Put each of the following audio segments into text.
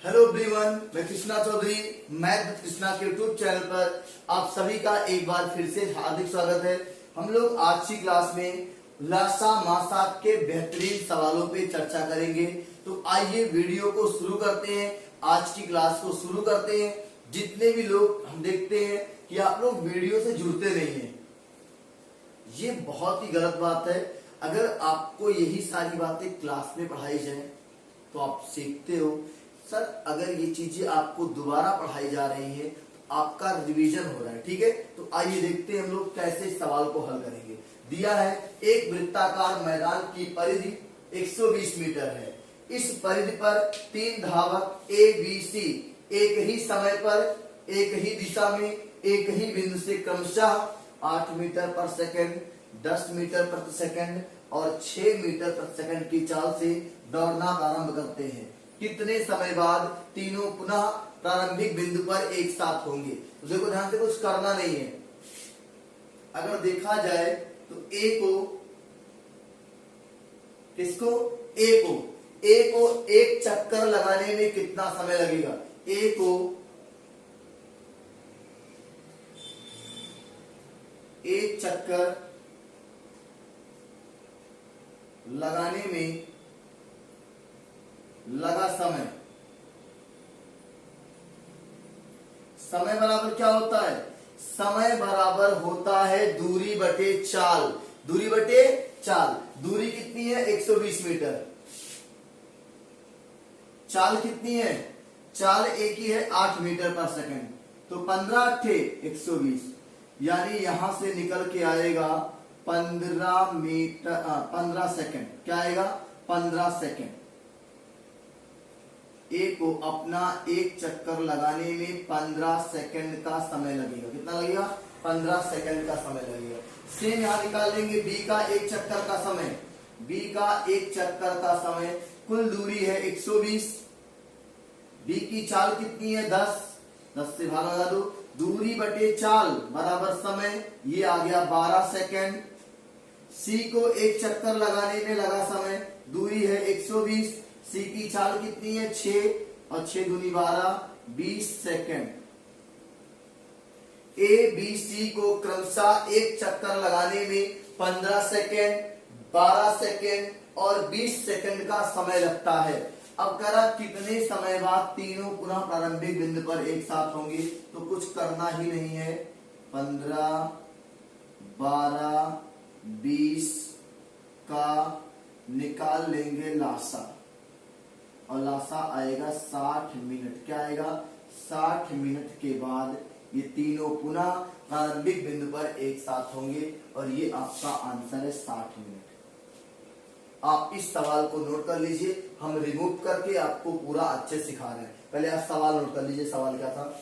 Hello everyone, मैं Krishna Chaudhary math with Krishna के YouTube channel पर आप सभी का एक बार फिर से हार्दिक स्वागत है। हम लोग आज की क्लास में लासा मासा के बेहतरीन सवालों पे चर्चा करेंगे। तो आइए वीडियो को शुरू करते हैं, आज की क्लास को शुरू करते हैं। जितने भी लोग हम देखते हैं कि आप लोग वीडियो से जुड़ते नहीं है, ये बहुत ही गलत बात है। अगर आपको यही सारी बातें क्लास में पढ़ाई जाए तो आप सीखते हो। सर, अगर ये चीजें आपको दोबारा पढ़ाई जा रही है तो आपका रिवीजन हो रहा है, ठीक है। तो आइए देखते हैं हम लोग कैसे इस सवाल को हल करेंगे। दिया है एक वृत्ताकार मैदान की परिधि 120 मीटर है। इस परिधि पर 3 धावक ए बी सी एक ही समय पर, एक ही दिशा में, एक ही बिंदु से क्रमशः 8 मीटर पर सेकंड, 10 मीटर प्रति सेकंड और 6 मीटर प्रति सेकंड की चाल से दौड़ना प्रारंभ करते हैं। कितने समय बाद तीनों पुनः प्रारंभिक बिंदु पर एक साथ होंगे। तो देखो, ध्यान से कुछ करना नहीं है। अगर देखा जाए तो ए को एक चक्कर लगाने में कितना समय लगेगा। ए को एक चक्कर लगाने में लगा समय बराबर क्या होता है? समय बराबर होता है दूरी बटे चाल। दूरी बटे चाल। दूरी कितनी है? 120 मीटर। चाल कितनी है? चाल एक ही है, 8 मीटर पर सेकंड। तो 15 अट्ठे 120, यानी यहां से निकल के आएगा 15 सेकंड। क्या आएगा? 15 सेकंड। ए को अपना एक चक्कर लगाने में 15 सेकंड का समय लगेगा। कितना लगेगा? 15 सेकंड का समय लगेगा। सेम यहां निकाल लेंगे बी का एक चक्कर का समय। बी का एक चक्कर का समय, कुल दूरी है 120। बी की चाल कितनी है? 10। 10 से भाग लगा दो। दूरी बटे चाल बराबर समय, ये आ गया 12 सेकंड। सी को एक चक्कर लगाने में लगा समय, दूरी है 120। सी की चाल कितनी है? 6 और 6 दूनी 12, 20 सेकंड। ए बी सी को क्रमशः एक चक्कर लगाने में 15 सेकंड, 12 सेकंड और 20 सेकंड का समय लगता है। अब करा कितने समय बाद तीनों पुनः प्रारंभिक बिंदु पर एक साथ होंगे। तो कुछ करना ही नहीं है। 15, 12, 20 का निकाल लेंगे लासा, और लासा आएगा 60 मिनट। क्या आएगा? 60 मिनट के बाद ये तीनों पुनः प्रारंभिक बिंदु पर एक साथ होंगे, और ये आपका आंसर है 60 मिनट। आप इस सवाल को नोट कर लीजिए, हम रिमूव करके आपको पूरा अच्छे सिखा रहे हैं। पहले आप सवाल नोट कर लीजिए। सवाल क्या था?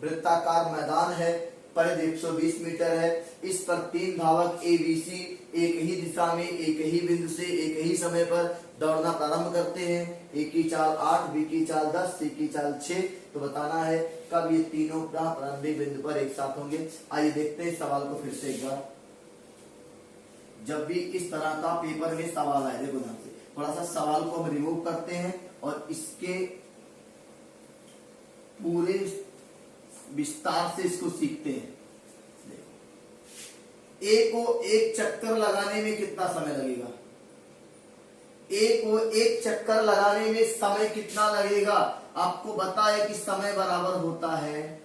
वृत्ताकार मैदान है, परिधि 120 मीटर है। इस पर 3 धावक ए बी सी एक ही दिशा में, एक ही बिंदु से, एक ही समय पर दौड़ना प्रारंभ करते हैं। ए की चाल 8, बी की चाल 10, सी की चाल 6। तो बताना है कब ये तीनों प्रारंभिक बिंदु पर एक साथ होंगे। आइए देखते हैं सवाल को फिर से एक बार। जब भी इस तरह का पेपर में सवाल आए, देखो ध्यान से, थोड़ा सा सवाल को हम रिमूव करते हैं और इसके पूरे विस्तार से इसको सीखते हैं। ए को एक चक्कर लगाने में कितना समय लगेगा? ए को एक चक्कर लगाने में समय कितना लगेगा? आपको पता है कि समय बराबर होता है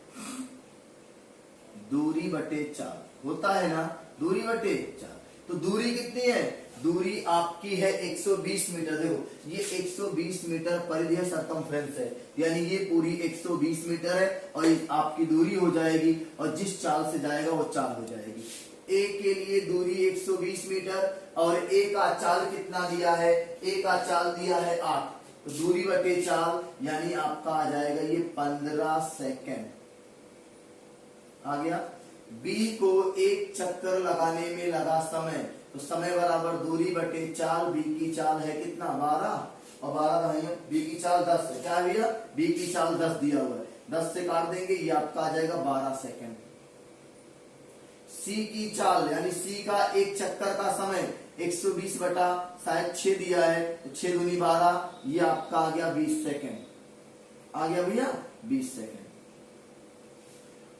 दूरी बटे चाल। होता है ना, दूरी बटे चाल। तो दूरी कितनी है? दूरी आपकी है 120 मीटर। देखो, ये 120 मीटर परिधि है, सरकमफ्रेंस है, यानी ये पूरी 120 मीटर है, और आपकी दूरी हो जाएगी, और जिस चाल से जाएगा वो चाल हो जाएगी। ए के लिए दूरी 120 मीटर, और ए का चाल कितना दिया है? ए का चाल दिया है 8। तो दूरी बटे चाल, यानी आपका आ जाएगा ये 15 सेकंड। आ गया। बी को एक चक्कर लगाने में लगा समय, तो समय बराबर दूरी बटे चाल। बी की चाल है कितना? 12, और 12 बी की चाल 10 है। क्या है भैया? बी की चाल 10 दिया हुआ है, 10 से काट देंगे, ये आपका आ जाएगा 12 सेकंड। सी की चाल, यानी सी का एक चक्कर का समय 120 बटा शायद 6 दिया है, तो 6 दूनी 12, ये आपका आ गया 20 सेकेंड। आ गया भैया 20 सेकंड।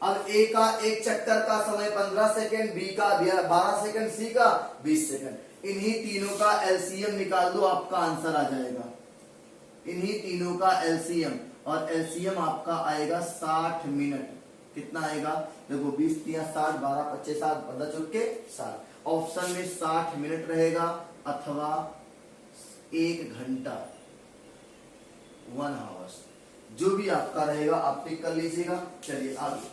अब ए का एक चक्कर का समय 15 सेकंड, बी का 12 सेकंड, सी का 20 सेकंड। इन्हीं तीनों का एलसीएम निकाल दो, आपका आंसर आ जाएगा। इन्हीं तीनों का एलसीएम, और एलसीएम आपका आएगा 60 मिनट। कितना आएगा देखो, 20 3 60, 12 25 60, 15 चौके 60। ऑप्शन में 60 मिनट रहेगा अथवा 1 घंटा, 1 आवर्स, जो भी आपका रहेगा आप टिक कर लीजिएगा। चलिए आगे,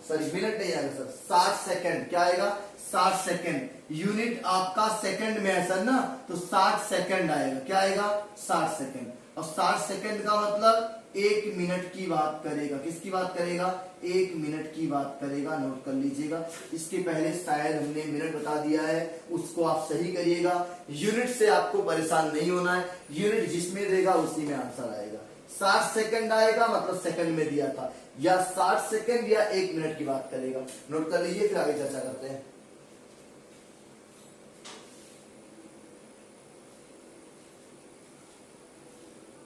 सॉरी मिनट नहीं आएगा सर, 60 सेकंड। क्या आएगा 60 सेकंड। यूनिट आपका सेकंड में है सर ना, तो 60 सेकंड आएगा। क्या आएगा 60 सेकंड। और 60 सेकंड का मतलब 1 मिनट की बात करेगा। किसकी बात करेगा 1 मिनट की बात करेगा, नोट कर लीजिएगा। इसके पहले शायद हमने मिनट बता दिया है, उसको आप सही करिएगा। यूनिट से आपको परेशान नहीं होना है, यूनिट जिसमें देगा उसी में आंसर आएगा। 60 सेकंड आएगा मतलब सेकंड में दिया था, या 60 सेकंड या 1 मिनट की बात करेगा। नोट कर लीजिए, फिर आगे चर्चा करते हैं।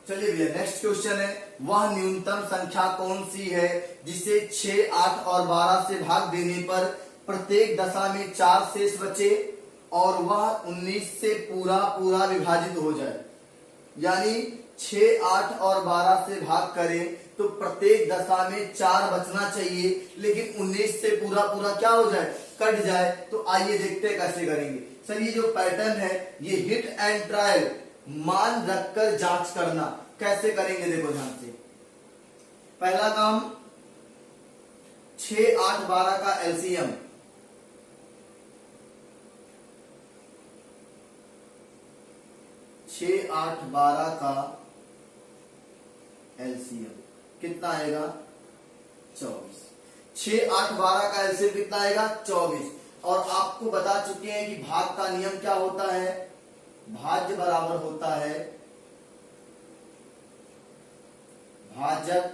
चलिए भैया नेक्स्ट क्वेश्चन है, वह न्यूनतम संख्या कौन सी है जिसे 6, 8 और 12 से भाग देने पर प्रत्येक दशा में 4 शेष बचे और वह 19 से पूरा पूरा विभाजित हो जाए। यानी 6, 8 और 12 से भाग करें तो प्रत्येक दशा में 4 बचना चाहिए, लेकिन 19 से पूरा पूरा क्या हो जाए, कट जाए। तो आइए देखते हैं कैसे करेंगे। सर ये जो पैटर्न है ये हिट एंड ट्रायल, मान रखकर जांच करना, कैसे करेंगे देखो ध्यान से। पहला काम 6, 8, 12 का एलसीएम, छह 8 12 का एलसीएम कितना आएगा 24। 6, 8, 12 का एलसीएम कितना आएगा 24। और आपको बता चुके हैं कि भाग का नियम क्या होता है, भाज्य बराबर होता है भाजक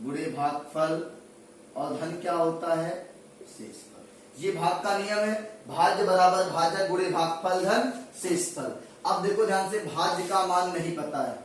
गुणे भागफल, और धन क्या होता है शेषफल। ये भाग का नियम है, भाज्य बराबर भाजक गुणे भागफल धन शेषफल। अब देखो ध्यान से, भाज्य का मान नहीं पता है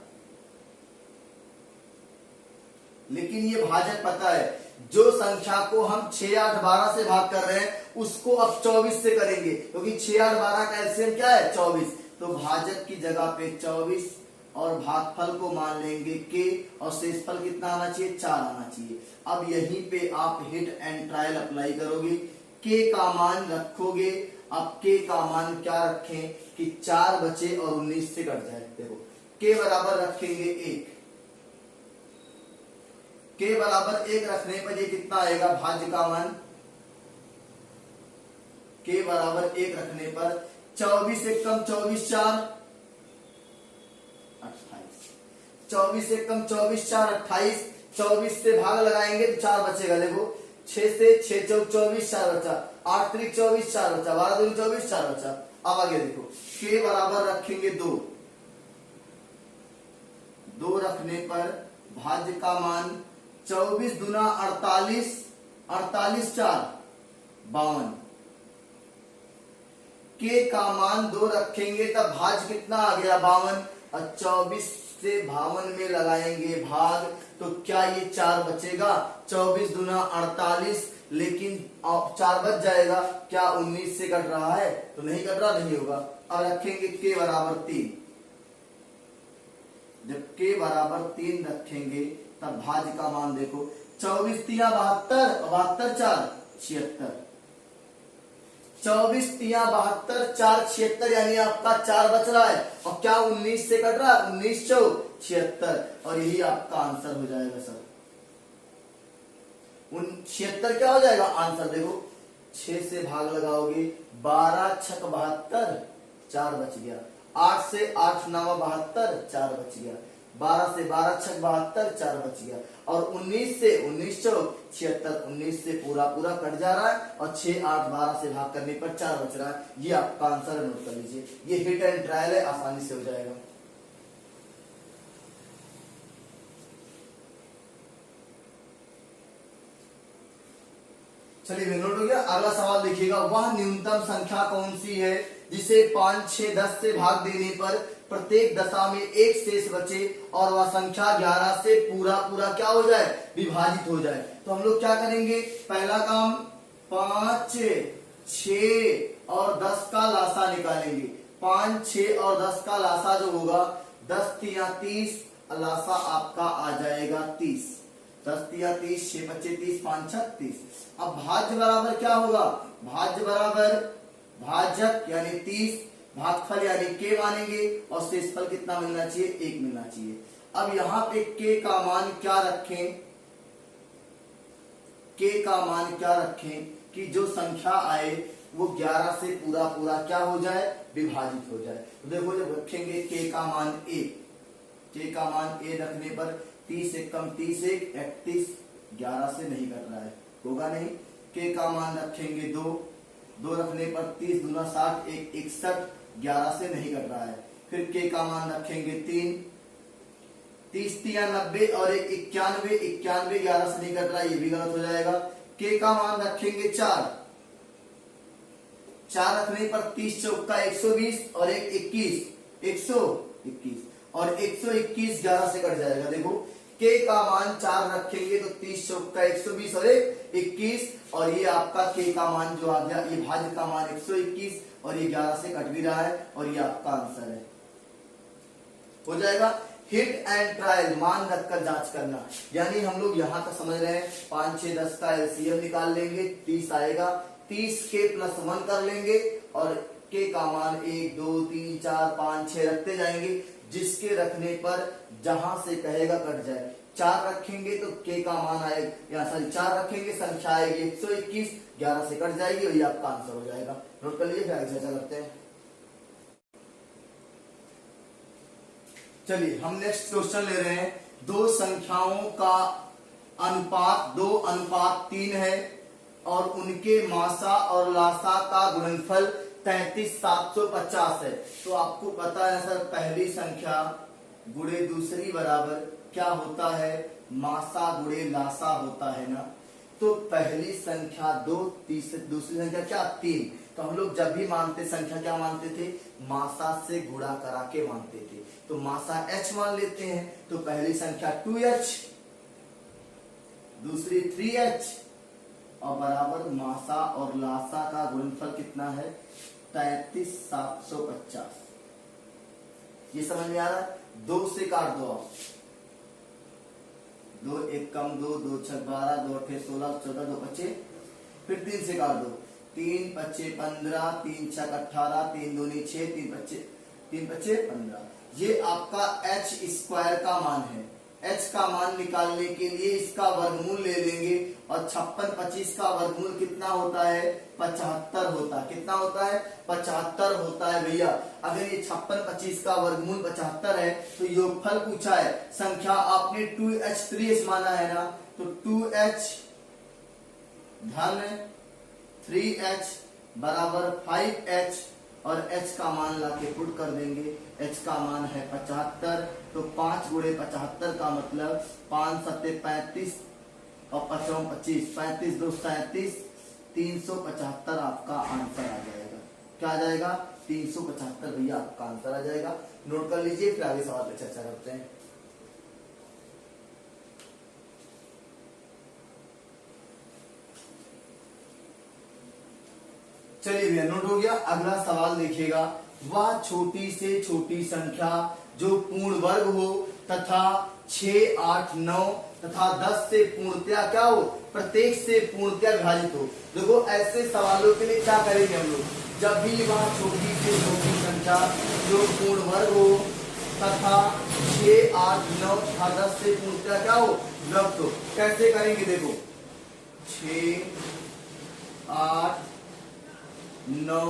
लेकिन ये भाजक पता है। जो संख्या को हम 6, 8, 12 से भाग कर रहे हैं उसको अब 24 से करेंगे, क्योंकि 6, 8, 12 का एलसीएम क्या है 24। तो भाजक की जगह पे 24 और भागफल को मान लेंगे के, और शेषफल कितना आना चाहिए 4 आना चाहिए। अब यहीं पे आप हिट एंड ट्रायल अप्लाई करोगे, के का मान रखोगे। अब के का मान क्या रखें कि 4 बचे और 19 से कट जाए। देखो के बराबर रखेंगे 1, के बराबर 1 रखने पर ये कितना आएगा भाज्य का मान, के बराबर 1 रखने पर 24 से कम 24 4 28, 24 से कम 24 4 28। 24 से भाग लगाएंगे तो 4 बचेगा। देखो 6 से 6 चौक 24 4 बचा, 8 त्रिक 24 4 बचा, 12 दूनी 24 4 बचा। अब आगे देखो के बराबर रखेंगे 2, 2 रखने पर भाज्य का मान 24 दूना 48, 48 4 52। के का मान 2 रखेंगे तब भाज्य कितना आ गया 52, और 24 से 52 में लगाएंगे भाग तो क्या ये 4 बचेगा। 24 दूना 48, लेकिन 4 बच जाएगा। क्या 19 से कट रहा है, तो नहीं कट रहा, नहीं होगा। अब रखेंगे के बराबर 3, जब के बराबर 3 रखेंगे तब भाज्य का मान देखो 24 3 72, 72 4 76, 24 3 72 4 76, यानी आपका 4 बच रहा है। और क्या 19 से कट रहा है, 19 4 76, और यही आपका आंसर हो जाएगा सर। 76 क्या हो जाएगा आंसर, देखो 6 से भाग लगाओगे 12 6 72 4 बच गया, 8 से 8 9 72 4 बच गया, 12 से 12 6 72 4 बच गया, और 19 से 19 चौक 76, 19 से पूरा पूरा कट जा रहा है, और 6 8 12 से भाग करने पर 4 बच रहा है। ये आपका आंसर है, नोट कर लीजिए। ये हिट एंड ट्रायल है, आसानी से हो जाएगा। चलिए नोट हो गया। अगला सवाल देखिएगा, वह न्यूनतम संख्या कौन सी है जिसे 5 6 10 से भाग देने पर प्रत्येक दशा में एक शेष बचे और वह संख्या 11 से पूरा पूरा क्या हो जाए, विभाजित हो जाए। तो हम लोग क्या करेंगे, पहला काम 5, 6 और 10 का लासा निकालेंगे। 5, 6 और 10 का लासा जो होगा 10 तिया 30, लासा आपका आ जाएगा 30। 10 तिया 30, 6 बच्चे 30, 5 6 30। अब भाज्य बराबर क्या होगा, भाज्य बराबर भाजक यानी 30, भागफल यानी के मानेंगे और शेषफल कितना मिलना चाहिए, 1 मिलना चाहिए। अब यहाँ पे के का मान क्या रखें, के का मान क्या रखें कि जो संख्या आए वो 11 से पूरा पूरा क्या हो जाए, विभाजित हो जाए। तो देखो जब रखेंगे के का मान 1, के का मान ए रखने पर 30 एक कम 30 एक 31, 11 से नहीं कट रहा है, होगा नहीं। के का मान रखेंगे 2, 2 रखने पर 30 दूना 60 एक 61, 11 से नहीं कट रहा है। फिर के का मान रखेंगे 3, 30 तिया 90 और एक 91, 91 11 से नहीं कट रहा है, ये भी गलत हो जाएगा। के का मान रखेंगे 4, 4 रखने पर 30 चौका 120 और एक 21, 121 और 121 11 से कट जाएगा। देखो के का मान 4 रखेंगे तो 30 चौका 120 और एक 21 और ये आपका के का मान जो आ गया, ये भाज्य का मान 121 और ये 11 से कट भी रहा है और ये आपका आंसर है, हो जाएगा। हिट एंड ट्रायल, मान रखकर जांच करना, यानी हम लोग यहाँ तक समझ रहे हैं 5, 6, 10 का एलसीएम निकाल लेंगे, 30 आएगा, 30 के +1 कर लेंगे और के का मान 1 2 3 4 5 6 रखते जाएंगे, जिसके रखने पर जहां से कहेगा कट जाए। 4 रखेंगे तो के का मान आएगा, यहाँ सॉरी 4 रखेंगे संख्या आएगी 121, 11 से कट जाएगी और ये आपका आंसर हो जाएगा। नोट कर लीजिए, फिर आगे चर्चा करते हैं। चलिए हम नेक्स्ट क्वेश्चन ले रहे हैं, दो संख्याओं का अनुपात 2:3 है और उनके मासा और लासा का गुणनफल 33,750 है। तो आपको पता है सर, पहली संख्या गुणे दूसरी बराबर क्या होता है, मासा गुणे लासा होता है ना। तो पहली संख्या 2, दूसरी संख्या क्या 3। तो हम लोग जब भी मानते संख्या क्या मानते थे, मासा से गुणा करा के मानते थे। तो मासा h मान लेते हैं, तो पहली संख्या 2h, दूसरी 3h और बराबर मासा और लासा का गुणनफल कितना है 33,750। ये समझ में आ रहा है। 2 से काट दो आप, 2 एक कम 2, 2 छक 12, 2 अठे 16, 14, 2 बच्चे, फिर 3 से काट दो, 3 बच्चे 15, 3 छक 18, 3 दूनी 6, 3 बच्चे 15। ये आपका h स्क्वायर का मान है। h का मान निकालने के लिए इसका वर्गमूल ले लेंगे और 56 25 का वर्गमूल कितना होता है 75 होता है। कितना होता है 75 होता है भैया। अगर ये 56 25 का वर्गमूल 75 है तो योगफल पूछा है, संख्या आपने 2h 3h माना है ना, तो 2h धन 3h बराबर 5h और h का मान लाके पुट कर देंगे। h का मान है 75, तो 5 गुणे 75 का मतलब 5 सत्ते 35 और 5 25, 35 2 37, 375 आपका आंसर आ जाएगा। क्या आ जाएगा 375 भैया आपका आंसर आ जाएगा। नोट कर लीजिए, फिर आगे सवाल पे चर्चा करते हैं। चलिए भैया नोट हो गया। अगला सवाल देखिएगा, वह छोटी से छोटी संख्या जो पूर्ण वर्ग हो तथा 6, 8, 9 तथा 10 से पूर्णतया क्या हो, प्रत्येक से पूर्णतया विभाजित हो। देखो ऐसे सवालों के लिए क्या करेंगे हम लोग, जब भी वह छोटी से छोटी संख्या जो पूर्ण वर्ग हो तथा 6, 8, 9 तथा 10 से पूर्णतया क्या हो, विभक्त हो। कैसे करेंगे देखो, 6, 8, 9,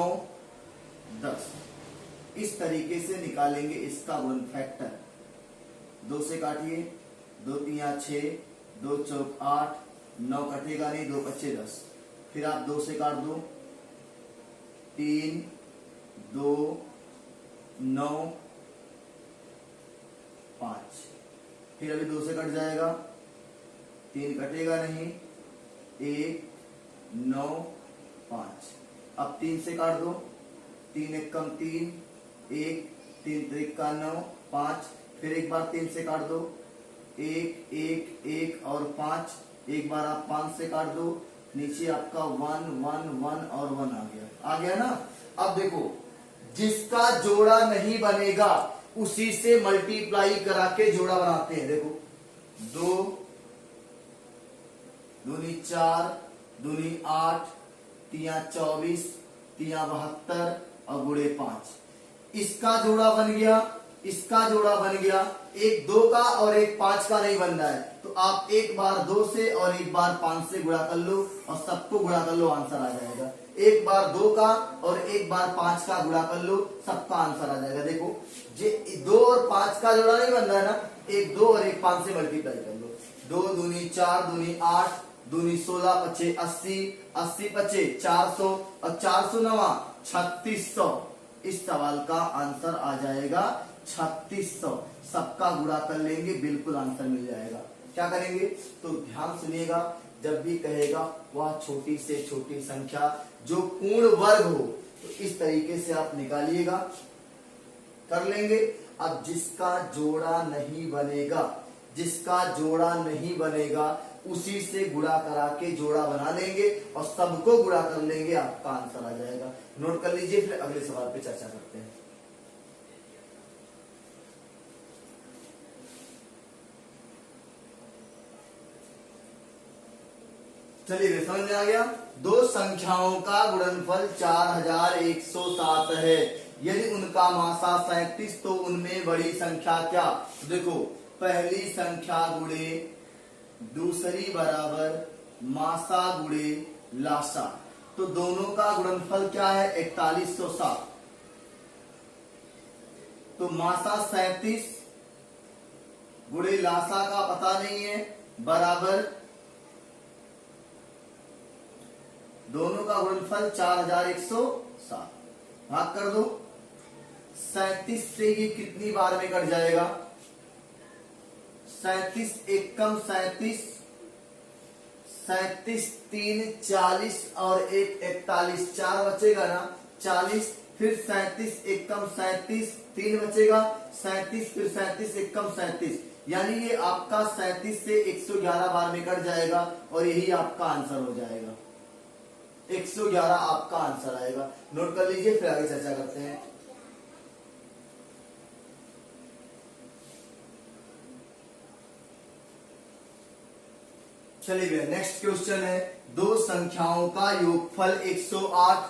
10 इस तरीके से निकालेंगे इसका गुण फैक्टर। 2 से काटिए, 2 तिया 6, 2 चौक 8, 9 कटेगा नहीं, 2 बच्चे 10। फिर आप 2 से काट दो, 3, 2, 9, 5। फिर अभी 2 से कट जाएगा, 3 कटेगा नहीं, 1, 9, 5। अब 3 से काट दो, 3 एक कम 3, 1, 3 त्रिक का 9, 5, फिर एक बार 3 से काट दो, 1 1 1 और 5, एक बार आप 5 से काट दो, नीचे आपका 1 1 1 और 1 आ गया ना। अब देखो जिसका जोड़ा नहीं बनेगा उसी से मल्टीप्लाई करा के जोड़ा बनाते हैं। देखो 2 दूनी 4 दूनी 8 तिया 24 तिया 72 और गुणे 5, इसका जोड़ा बन गया, इसका जोड़ा बन गया। एक 2 का और एक 5 का नहीं बन रहा है, तो आप एक बार 2 से और एक बार 5 से गुणा कर लो और सबको गुणा कर लो, आंसर आ जाएगा। एक बार 2 का और एक बार 5 का गुणा कर लो, सबका आंसर आ जाएगा। देखो जे 2 और 5 का जोड़ा नहीं बन रहा है ना, एक 2 और एक 5 से मल्टीप्लाई कर लो। 2 दूनी 4 दूनी 8 दूनी 16 पचे 80 80 पचे 400 और 400 नवा 3600। इस सवाल का आंसर आ जाएगा 3600। सबका गुणा कर लेंगे, बिल्कुल आंसर मिल जाएगा। क्या करेंगे तो ध्यान सुनिएगा, जब भी कहेगा वह छोटी से छोटी संख्या जो पूर्ण वर्ग हो, तो इस तरीके से आप निकालिएगा, कर लेंगे। अब जिसका जोड़ा नहीं बनेगा, जिसका जोड़ा नहीं बनेगा उसी से गुणा करा के जोड़ा बना लेंगे और सबको गुणा कर लेंगे, आपका आंसर आ जाएगा। नोट कर लीजिए, फिर अगले सवाल पे चर्चा करते हैं। चलिए समझ में आ गया। दो संख्याओं का गुणनफल 4107 है। यदि उनका मासा 37 तो उनमें बड़ी संख्या क्या? देखो पहली संख्या गुणे दूसरी बराबर मासा गुणे लासा, तो दोनों का गुणनफल क्या है? 4107। तो मासा 37 गुणे लासा का पता नहीं है, बराबर दोनों का गुणनफल 4107। भाग कर दो, 37 से ये कितनी बार में कट जाएगा? 37 एकम 37, 37 3 40 और 1 41, 4 बचेगा ना 40, फिर 37 एकम 37 3 बचेगा 37, फिर 37 एकम 37, यानी ये आपका 37 से 111 बार में कट जाएगा और यही आपका आंसर हो जाएगा। 111 आपका आंसर आएगा। नोट कर लीजिए, फिर आगे चर्चा करते हैं। चलिए नेक्स्ट क्वेश्चन है, दो संख्याओं का योगफल 108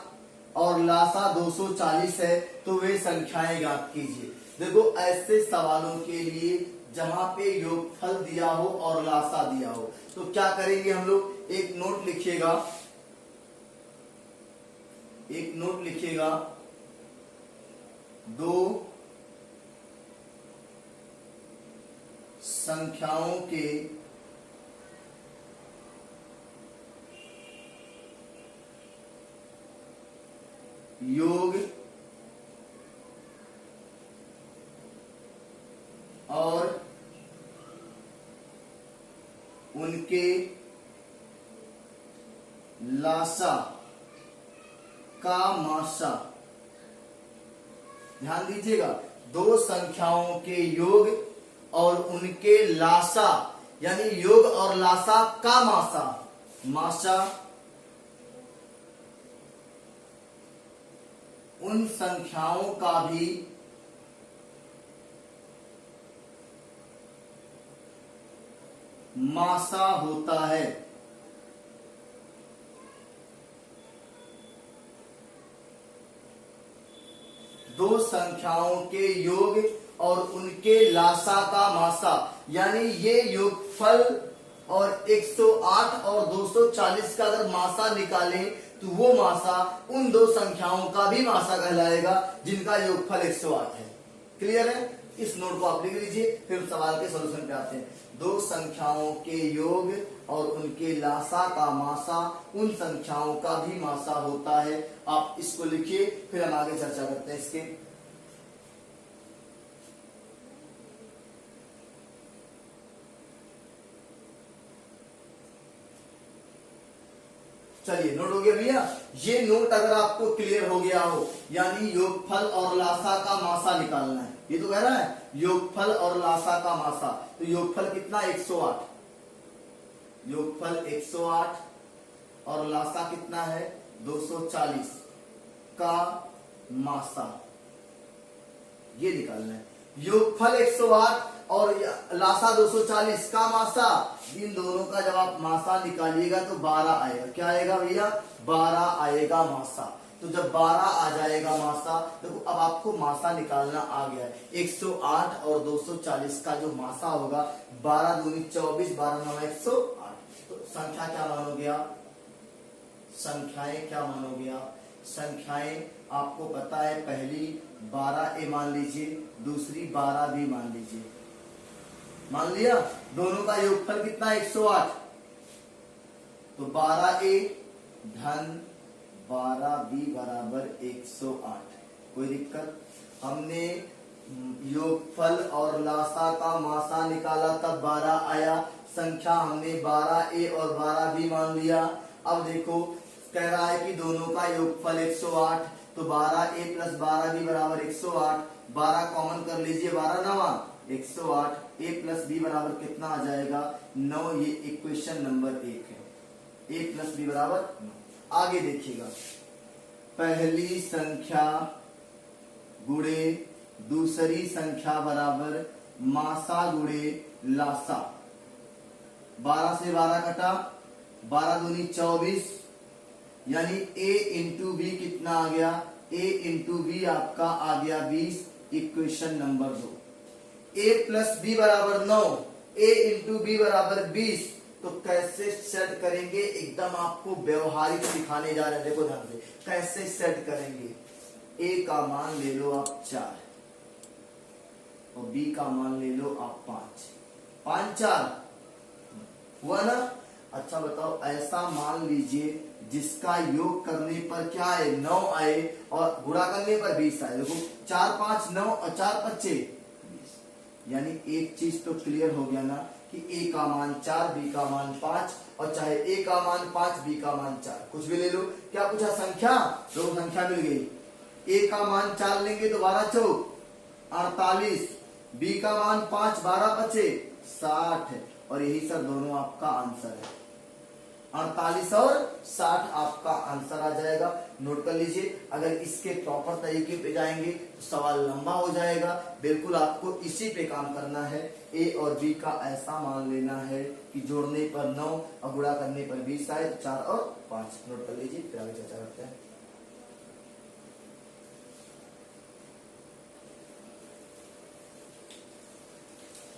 और लासा 240 है, तो वे संख्याएं ज्ञात कीजिए। देखो ऐसे सवालों के लिए जहां पे योगफल दिया हो और लासा दिया हो, तो क्या करेंगे हम लोग? एक नोट लिखिएगा, एक नोट लिखिएगा, दो संख्याओं के योग और उनके लासा का मासा। ध्यान दीजिएगा, दो संख्याओं के योग और उनके लासा, यानी योग और लासा का मासा, मासा उन संख्याओं का भी मासा होता है। दो संख्याओं के योग और उनके लासा का मासा, यानी ये योगफल और 108 और 240 का अगर मासा निकालें तो वो मासा उन दो संख्याओं का भी मासा कहलाएगा जिनका योगफल 108 है। क्लियर है? इस नोट को आप लिख लीजिए, फिर सवाल के सॉल्यूशन पे आते हैं। दो संख्याओं के योग और उनके लासा का मासा उन संख्याओं का भी मासा होता है। आप इसको लिखिए, फिर हम आगे चर्चा करते हैं इसके। चलिए नोट हो गया भैया। ये नोट अगर आपको क्लियर हो गया हो, यानी योगफल और लासा का मासा निकालना है। ये तो कह रहा है योगफल और लासा का मासा, तो योगफल कितना 108, योगफल 108 और लासा कितना है 240 का मासा, ये निकालना है। योगफल 108 और लासा 240 का मासा, इन दोनों का जब आप मासा निकालिएगा तो 12 आएगा। क्या आएगा भैया 12 आएगा मासा। तो जब 12 आ जाएगा मासा, तो अब आपको मासा निकालना आ गया है। 108 और 240 का जो मासा होगा 12 दूनी 24, 12 9 108। तो संख्या क्या मानोगे आप, संख्याएं क्या मानोगे आप, संख्याएं आपको पता है पहली 12A मान लीजिए, दूसरी 12B मान लीजिए। मान लिया, दोनों का योगफल कितना 108, तो 12A धन 12B बराबर 108। कोई दिक्कत, हमने योगफल और लासा का मासा निकाला तब 12 आया, संख्या हमने 12A और 12B मान लिया। अब देखो कह रहा है कि दोनों का योगफल 108, तो 12A प्लस 12B बराबर 108, 12 कॉमन कर लीजिए, 12 9 108, A प्लस B बराबर कितना आ जाएगा 9। ये इक्वेशन नंबर 1 है, A प्लस B बराबर 9। आगे देखिएगा, पहली संख्या गुणे दूसरी संख्या बराबर मासा गुणे लासा। 12 से 12 कटा, 12 दूनी 24, यानी A इंटू बी कितना आ गया, A इंटू बी आपका आ गया 20, equation number 2। A plus B बराबर 9, A इंटू बी बराबर 20। तो कैसे सेट करेंगे, एकदम आपको व्यवहारिक सिखाने जा रहे हैं। देखो ध्यान से कैसे सेट करेंगे। A का मान ले लो आप 4 और B का मान ले लो आप 5, 5 4 हुआ ना। अच्छा बताओ, ऐसा मान लीजिए जिसका योग करने पर क्या आए 9 आए और गुणा करने पर 20 आए। देखो 4 5 9 और 4 5 20, यानी एक चीज तो क्लियर हो गया ना कि A का मान 4, B का मान 5, और चाहे A का मान 5 B का मान 4, कुछ भी ले लो। क्या पूछा संख्या, दो संख्या मिल गई। A का मान 4 लेंगे तो 12 चौक 48, B का मान 5 12 5 60, और यही सर दोनों आपका आंसर है। 48 और 60 आपका आंसर आ जाएगा। नोट कर लीजिए, अगर इसके प्रॉपर तरीके पे जाएंगे तो सवाल लंबा हो जाएगा। बिल्कुल आपको इसी पे काम करना है। A और B का ऐसा मान लेना है कि जोड़ने पर 9 और गुणा करने पर 20 आए, तो 4 और 5। नोट कर लीजिए, फिर आगे चर्चा करते हैं।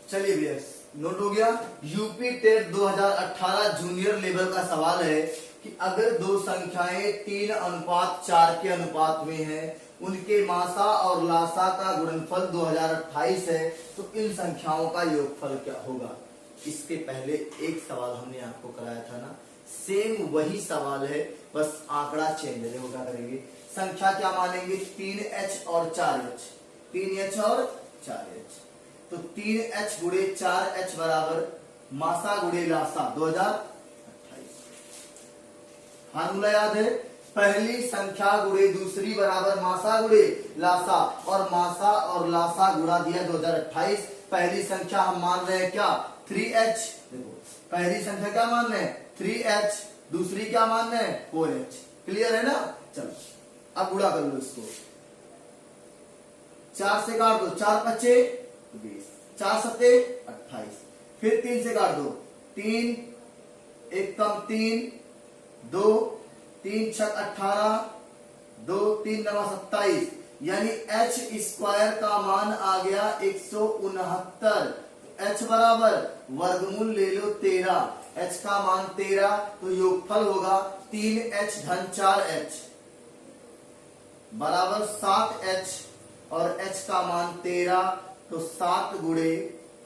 चलिए भैया, नोट हो गया। यूपी टेट 2018 जूनियर लेवल का सवाल है कि अगर दो संख्याएं 3:4 के अनुपात में हैं, उनके मासा और लासा का गुणनफल 2028 है, तो इन संख्याओं का योगफल क्या होगा। इसके पहले एक सवाल हमने आपको कराया था ना, सेम वही सवाल है, बस आंकड़ा चेंज है। देखो क्या करेंगे, संख्या क्या मानेंगे 3H और 4H, 3H और 4H। तो 3H गुणे 4H बराबर मासा गुणे लासा 2028। फार्मूला याद है, पहली संख्या गुणे दूसरी बराबर मासा गुणे लासा, और मासा और लासा गुणा दिया 2028। पहली संख्या हम मान रहे हैं क्या 3H, देखो पहली संख्या क्या मान रहे हैं 3H, दूसरी क्या मान रहे हैं 4H। क्लियर है ना। चलो अब गुणा कर लो इसको, 4 से काट दो, 4 5 20, 4 7 28, फिर 3 से काट दो, 3 1 कम 3 2, 3 6 18, 2 3 9 27, यानी H स्क्वायर का मान आ गया 169। H बराबर वर्गमूल ले लो 13, H का मान 13, तो योगफल होगा 3H धन 4H बराबर 7H, और H का मान 13, तो 7 गुणे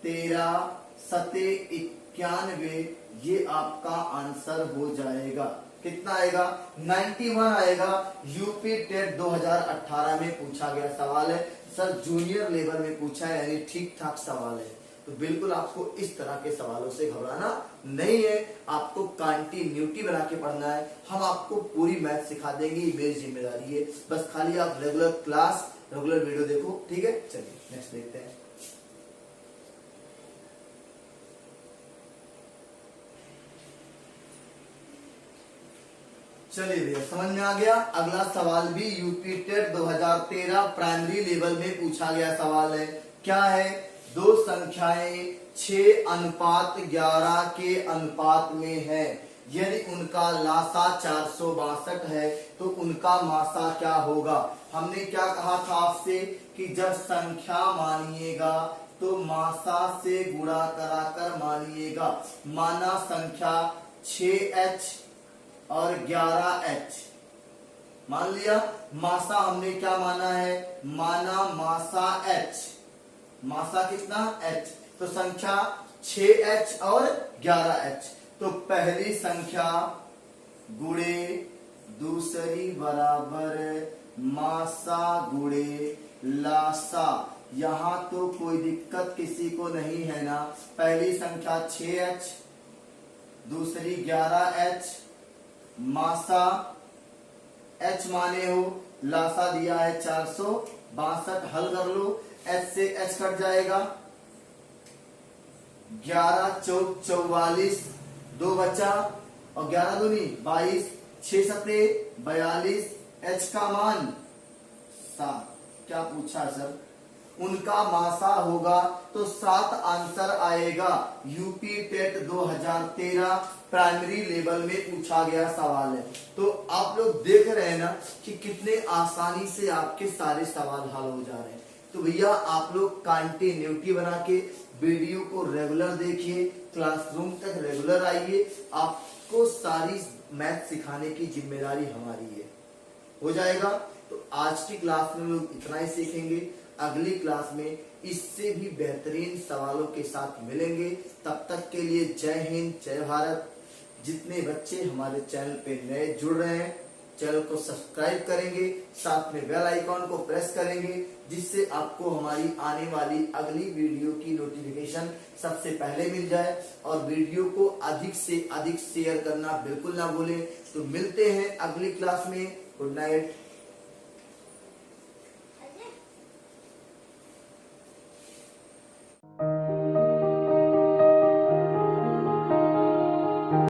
13 सते 91, ये आपका आंसर हो जाएगा। कितना आएगा 91 आएगा। यूपी टेट 2018 में पूछा गया सवाल है सर, जूनियर लेवल में पूछा है, यानी ठीक ठाक सवाल है। तो तो बिल्कुल आपको इस तरह के सवालों से घबराना नहीं है, आपको कंटिन्यूटी बना के पढ़ना है। हम आपको पूरी मैथ सिखा देंगे, ये मेरी जिम्मेदारी है। बस खाली आप रेगुलर क्लास, रेगुलर वीडियो देखो, ठीक है। चलिए नेक्स्ट देखते हैं। चलिए भैया समझ में आ गया। अगला सवाल भी यूपी टेट 2013 प्राइमरी लेवल में पूछा गया सवाल है। क्या है? दो संख्याएं 6:11 के अनुपात में है, यदि उनका लासा 462 है तो उनका मासा क्या होगा? हमने क्या कहा था आपसे कि जब संख्या मानिएगा तो मासा से गुणा कराकर मानिएगा। माना संख्या 6h और 11h मान लिया। मासा हमने क्या माना है? माना मासा h, मासा कितना? h। तो संख्या 6h और 11h, तो पहली संख्या गुणे दूसरी बराबर मासा गुणे लासा। यहां तो कोई दिक्कत किसी को नहीं है ना? पहली संख्या 6h, दूसरी 11h, मासा h माने हो, लासा दिया है 462, हल कर लो, h से h कट जाएगा, 11 चौक 44, 2 बचा और 11 दूनी 22, 6 सते 42, h का मान 7। क्या पूछा सर? उनका मासा होगा, तो 7 आंसर आएगा। यूपी टेट 2013 प्राइमरी लेवल में पूछा गया सवाल है। तो आप लोग देख रहे हैं ना कि कितने आसानी से आपके सारे सवाल हल हो जा रहे हैं। तो भैया आप लोग कंटिन्यूटी बना के वीडियो को रेगुलर देखिए, क्लासरूम तक रेगुलर आइए। आपको सारी मैथ सिखाने की जिम्मेदारी हमारी है, हो जाएगा। तो आज की क्लास में लोग इतना ही सीखेंगे, अगली क्लास में इससे भी बेहतरीन सवालों के साथ मिलेंगे। तब तक के लिए जय हिंद, जय भारत। जितने बच्चे हमारे चैनल पे नए जुड़ रहे हैं, चैनल को सब्सक्राइब करेंगे, साथ में बेल आइकॉन को प्रेस करेंगे, जिससे आपको हमारी आने वाली अगली वीडियो की नोटिफिकेशन सबसे पहले मिल जाए। और वीडियो को अधिक से अधिक शेयर करना बिल्कुल ना भूलें। तो मिलते हैं अगली क्लास में। Good night.